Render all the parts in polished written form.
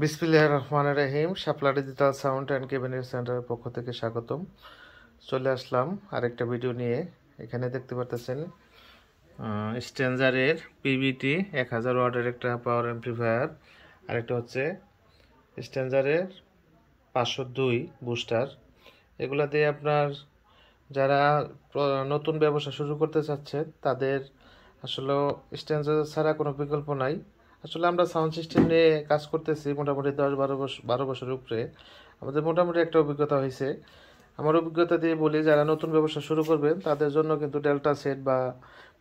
বিসমিল্লাহির রহমানির রহিম। শাপলা digital sound and cabinet সেন্টারের পক্ষ থেকে স্বাগতম। চলে আসলাম আরেকটা ভিডিও নিয়ে। এখানে দেখতে পাচ্ছেন স্ট্যানজারের পিবিটি 1000 ওয়াটের একটা পাওয়ার অ্যাম্প্লিফায়ার, আরেকটা হচ্ছে স্ট্যানজারের 502 বুস্টার। এগুলা দিয়ে আপনার যারা নতুন ব্যবসা শুরু করতে চাচ্ছেন তাদের আসলে স্ট্যানজার ছাড়া কোনো বিকল্প নাই। আসলে আমরা সাউন্ড সিস্টেম নিয়ে কাজ করতেছি মোটামুটি 10-12 বছরের উপরে। আমাদের মোটামুটি একটা অভিজ্ঞতা হয়েছে। আমার অভিজ্ঞতা দিয়ে বলি, যারা নতুন ব্যবসা শুরু করবেন তাদের জন্য কিন্তু ডেল্টা সেট বা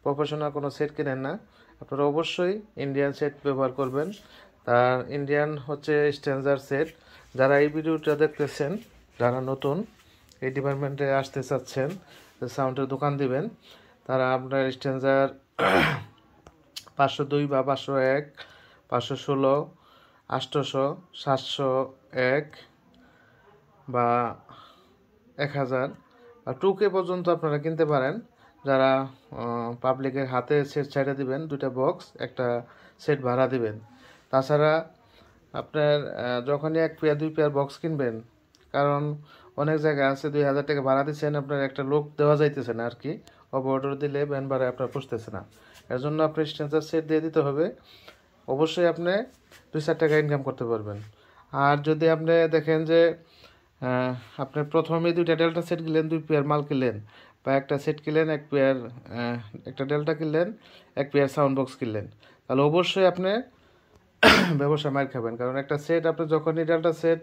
প্রফেশনাল কোনো সেট কিনেন না, আপনারা অবশ্যই ইন্ডিয়ান সেট ব্যবহার করবেন। তার ইন্ডিয়ান হচ্ছে স্ট্যানজার সেট। যারা এই ভিডিওটা দেখতেছেন, যারা নতুন এই ডিপার্টমেন্টে আসতে চাচ্ছেন, সাউন্ডের দোকান দিবেন, তারা আপনার স্ট্যানজার 502 বা 501, 516, 800, 701 বা 1000 বা 2K পর্যন্ত আপনারা কিনতে পারেন। যারা পাবলিকের হাতে সেট ছেড়ে দিবেন, দুইটা বক্স একটা সেট ভাড়া দিবেন। তাছাড়া আপনার যখনই 1 পেয়ার 2 পেয়ার বক্স কিনবেন, কারণ অনেক জায়গায় আছে 2000 টাকা ভাড়া দিচ্ছেন, আপনার একটা লোক দেওয়া যাইতেছে না আর কি, অর্ডার দিলে ব্যান ভাড়ায় আপনার পুষতেছে না। এর জন্য আপনি স্ট্যান্সার সেট দিয়ে দিতে হবে। অবশ্যই আপনি 2-4 টাকা ইনকাম করতে পারবেন। আর যদি আপনি দেখেন যে আপনি প্রথমে 2টা ডেল্টা সেট কিনলেন, 2 পেয়ার মাল কিনলেন, বা একটা সেট কিনলেন, 1 পেয়ার একটা ডেল্টা কিনলেন, 1 পেয়ার সাউন্ড বক্স কিনলেন, তাহলে অবশ্যই আপনি ব্যবসা মার খাবেন। কারণ একটা সেট আপনি যখনই ডেল্টা সেট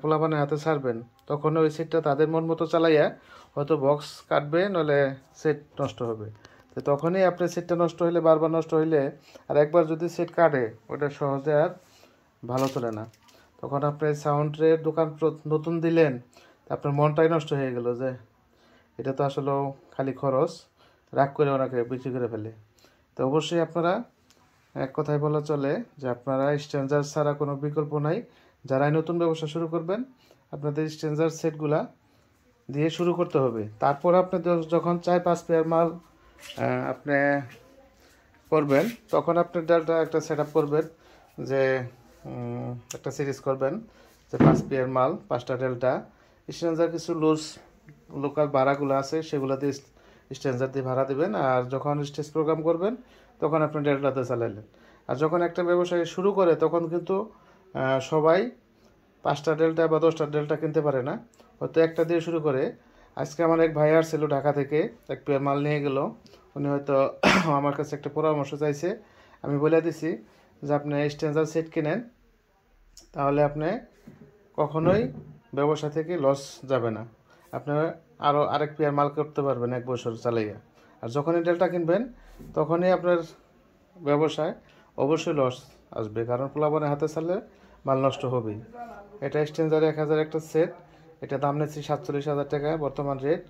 পোলাপানের হাতে ছাড়বেন, তখন ওই সেটটা তাদের মন মতো চালাইয়া হয়তো বক্স কাটবে, নলে সেট নষ্ট হবে। তো তখনই আপনার সেটটা নষ্ট হইলে, বারবার নষ্ট হইলে, আর একবার যদি সেট কাটে, ওটা সহজে আর ভালো চলে না। তখন আপনি সাউন্ডের দোকান নতুন দিলেন, আপনার মনটাই নষ্ট হয়ে গেল যে এটা তো আসলে খালি খরচ, রাগ করে ওনাকে বিক্রি করে ফেলে। তো অবশ্যই আপনারা, এক কথায় বলা চলে যে আপনারা স্ট্যান্ডার্ড ছাড়া কোনো বিকল্প নাই। যারাই নতুন ব্যবসা শুরু করবেন, আপনাদের স্ট্যান্ডার্ড সেটগুলা দিয়ে শুরু করতে হবে। তারপর আপনি যখন 4-5 পেয়ার মাল আপনি করবেন, তখন আপনি ডেল্টা একটা সেট আপ করবেন, যে একটা সিরিজ করবেন যে 5 পেয়ার মাল 5টা ডেল্টা স্ট্যান্ডার্ড। কিছু লুজ লোকাল ভাড়াগুলো আছে, সেগুলো দিয়ে স্ট্যান্ডার্ড দিয়ে ভাড়া দেবেন। আর যখন স্টেজ প্রোগ্রাম করবেন, তখন আপনি ডেল্টাতে চালাইলেন। আর যখন একটা ব্যবসায় শুরু করে, তখন কিন্তু সবাই 5টা ডেল্টা বা 10টা ডেল্টা কিনতে পারে না, হয়তো একটা দিয়ে শুরু করে। আজকে আমার এক ভাই আসছিল ঢাকা থেকে, 1 পেয়ার মাল নিয়ে গেল। উনি হয়তো আমার কাছে একটা পরামর্শ চাইছে। আমি বলে দিছি যে আপনি স্ট্যান্ডার্ড সেট কিনেন, তাহলে আপনি কখনোই ব্যবসা থেকে লস যাবে না। আপনার আরও আরেক পেয়ার মাল করতে পারবেন 1 বছর চালাইয়া। আর যখনই ডেল্টা কিনবেন, তখনই আপনার ব্যবসায় অবশ্যই লস আসবে, কারণ পোলাপানের হাতে ছাড়লে মাল নষ্ট হবেই। এটা স্ট্যান্ডার্ড 1000 একটা সেট, এটা দাম নিচ্ছি 47,000 টাকা বর্তমান রেট।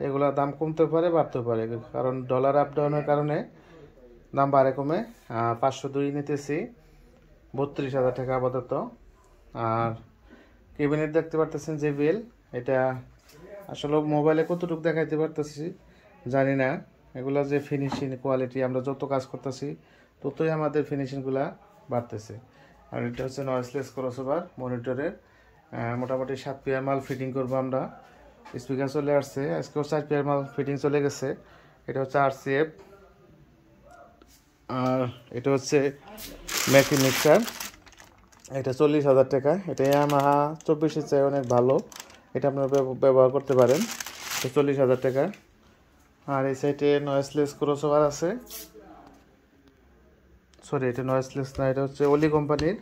এগুলোর দাম কমতে পারে, বাড়তে পারে, কারণ ডলার আপ ডাউনের কারণে দাম বাড়ে কমে। 502 নিতেছি 32,000 টাকা আপাতত। আর ক্যাবিনেট দেখতে পারতেছেন JBL, এটা আসলে মোবাইলে কতটুকু দেখাইতে পারতেছি জানি না। এগুলা যে ফিনিশিং কোয়ালিটি, আমরা যত কাজ করতেছি ততই আমাদের ফিনিশিংগুলা বাড়তেছে। আর এটা হচ্ছে নয়েজলেস ক্রসওভার মনিটরের, মোটামুটি 7 পেয়ার মাল ফিটিং করবো আমরা। স্পিকার চলে আসছে, আজকেও 4 পেয়ার মাল ফিটিং চলে গেছে। এটা হচ্ছে RCF। আর এটা হচ্ছে ম্যাকি মিক্সার, এটা 40,000 টাকা। এটা ইয়ামাহা 24-এর চেয়ে অনেক ভালো, এটা আপনারা ব্যবহার করতে পারেন। 40,000 টাকা। আর এই সাইডে নয়েজলেস ক্রসওভার আছে, সরি এটা নয়েজলেস না, এটা হচ্ছে ওলি কোম্পানির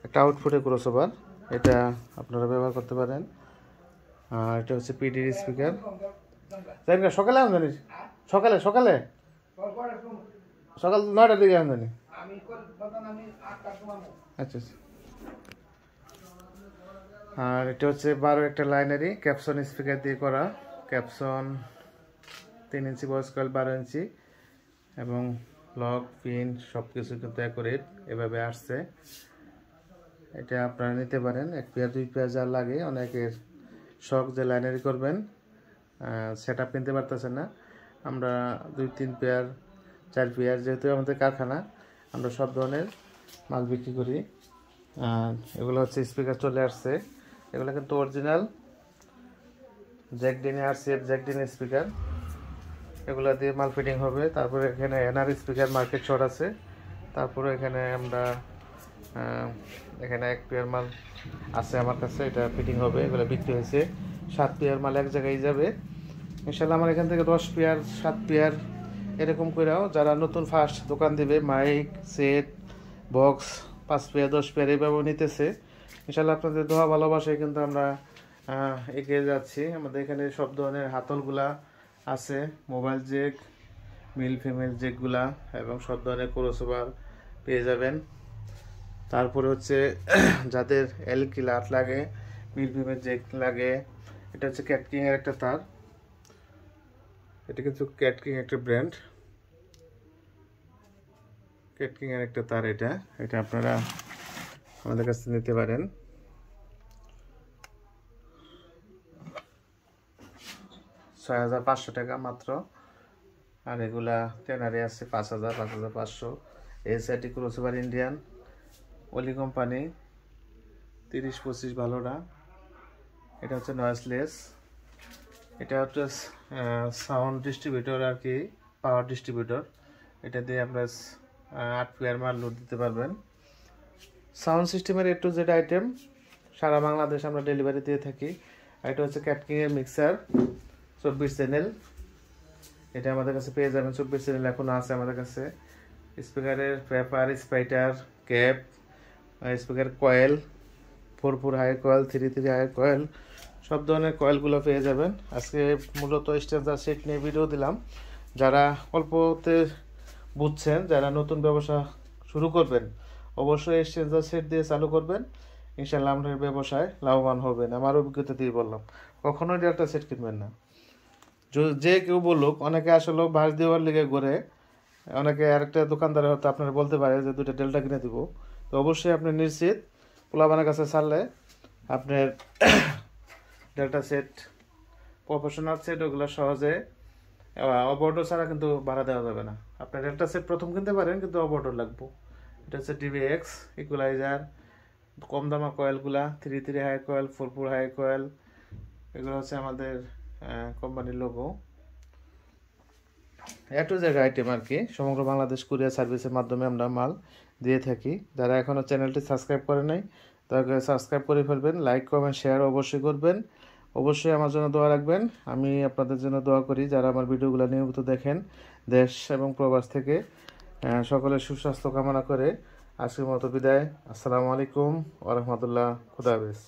একটা আউটপুটের ক্রসওভার, এটা আপনারা ব্যবহার করতে পারেন। আর এটা হচ্ছে পিডির স্পিকার। তাই না, সকালে আমদানি, সকালে সকালে সকাল 9টার দিকে আমদানি। আচ্ছা। আর এটা হচ্ছে 12 একটা লাইনারি ক্যাপসন স্পিকার দিয়ে করা, ক্যাপসন 3 ইঞ্চি ভয়েস কয়েল, 12 ইঞ্চি, এবং লক পিন সব কিছু কিন্তু অ্যাকুরেট এভাবে আসছে। এটা আপনারা নিতে পারেন 1 পেয়ার 2 পেয়ার যা লাগে। অনেকের শখ যে লাইনারি করবেন, সেট আপ কিনতে পারতেছেন না, আমরা 2-3 পেয়ার 4 পেয়ার, যেহেতু আমাদের কারখানা, আমরা সব ধরনের মাল বিক্রি করি। আর এগুলো হচ্ছে স্পিকার চলে আসছে, এগুলো কিন্তু অরিজিনাল জ্যাকডিনে RCF জ্যাকডিনের স্পিকার, এগুলো দিয়ে মাল ফিটিং হবে। তারপরে এখানে এনআর স্পিকার মার্কেট শট আছে। তারপরে এখানে আমরা এখানে 1 পেয়ার মাল আছে আমার কাছে, এটা ফিটিং হবে। এগুলো বিক্রি হয়েছে, 7 পেয়ার মাল এক জায়গায় যাবে ইনশাল্লাহ। আমার এখান থেকে 10 পেয়ার 7 পেয়ার এরকম করেও যারা নতুন ফার্স্ট দোকান দিবে, mike set box 5 pair 10 pair এইভাবে নিতেছে ইনশাল্লাহ। আপনাদের দোয়া ভালোবাসায় কিন্তু আমরা এগিয়ে যাচ্ছি। আমাদের এখানে সব ধরনের হাতলগুলা আছে, মোবাইল জেক, মেল ফিমেল জেকগুলা এবং সব ধরনের ক্রসওভার পেয়ে যাবেন। তারপরে হচ্ছে যাদের এলকি লাট লাগে, মিল ফিমেল জেক লাগে, এটা হচ্ছে ক্যাটকিং এর একটা তার, এটা কিন্তু ক্যাটকিং একটা ব্র্যান্ড, ক্যাটকিং এর একটা তার, এটা আপনারা আমাদের কাছ থেকে নিতে পারেন। ৳৬,৫০০ মাত্র। আর এগুলা টেনারে আছে 5,000 5,500। এসআইটি ক্রসওভার ইন্ডিয়ান ওলি কোম্পানি 30-25 ভালোটা। এটা হচ্ছে নয়েজলেস, এটা হচ্ছে সাউন্ড ডিস্ট্রিবিউটর আর কি, পাওয়ার ডিস্ট্রিবিউটর। এটা দিয়ে আপনার 8 পেয়ার মাল লোড দিতে পারবেন। সাউন্ড সিস্টেমের A to Z আইটেম সারা বাংলাদেশ আমরা ডেলিভারি দিয়ে থাকি। আর এটা হচ্ছে ক্যাটকিং এর মিক্সার 24 চ্যানেল, এটা আমাদের কাছে পেয়ে যাবেন। 24 চ্যানেল এখন আছে আমাদের কাছে। স্পিকারের paper, spider, cap, speaker coil, 4 high coil, 3 high coil, সব ধরনের কয়েলগুলো পেয়ে যাবেন। আজকে মূলত স্ট্যান্ডার সেট নিয়ে ভিডিও দিলাম। যারা অল্পতে বুঝছেন, যারা নতুন ব্যবসা শুরু করবেন, অবশ্যই স্ট্যান্ডার সেট দিয়ে চালু করবেন, ইনশাল্লাহ আপনার ব্যবসায় লাভবান হবেন। আমার অভিজ্ঞতা দিয়ে বললাম, কখনোই ডেল্টা সেট কিনবেন না। যে কেউ বলুক, অনেকে আসলে বাস দেওয়ার লেগে ঘুরে, অনেকে আরেকটা দোকানদার হয়তো আপনারা বলতে পারে যে 2টা ডেল্টা কিনে দিব, তো অবশ্যই আপনি নিশ্চিত পোলাবানের কাছে ছাড়লে আপনার ডেল্টা সেট, প্রফেশনাল সেট, ওগুলো সহজে অবর্ডর ছাড়া কিন্তু ভাড়া দেওয়া যাবে না। আপনার ডেল্টা সেট প্রথম কিনতে পারেন, কিন্তু অবর্ডর লাগবে। এটা হচ্ছে DBX ইকুয়ালাইজার, কম দামা কয়েলগুলা, 3 হাই কয়েল, 4 হাই কয়েল, এগুলো হচ্ছে আমাদের কোম্পানির logo. A to Z item আর কি, সমগ্র বাংলাদেশ কুরিয়ার সার্ভিসের মাধ্যমে আমরা মাল দিয়ে থাকি। যারা এখনও চ্যানেলটি সাবস্ক্রাইব করে নাই, তাকে সাবস্ক্রাইব করে ফেলবেন, লাইক কমেন্ট শেয়ার অবশ্যই করবেন। অবশ্যই আমার জন্য দোয়া রাখবেন, আমি আপনাদের জন্য দোয়া করি। যারা আমার ভিডিওগুলো নিয়মিত দেখেন দেশ এবং প্রবাস থেকে, সকলের সুস্বাস্থ্য কামনা করে আজকের মতো বিদায়। আসসালামু আলাইকুম ওয়া রাহমাতুল্লাহ, খুদা হাফেজ।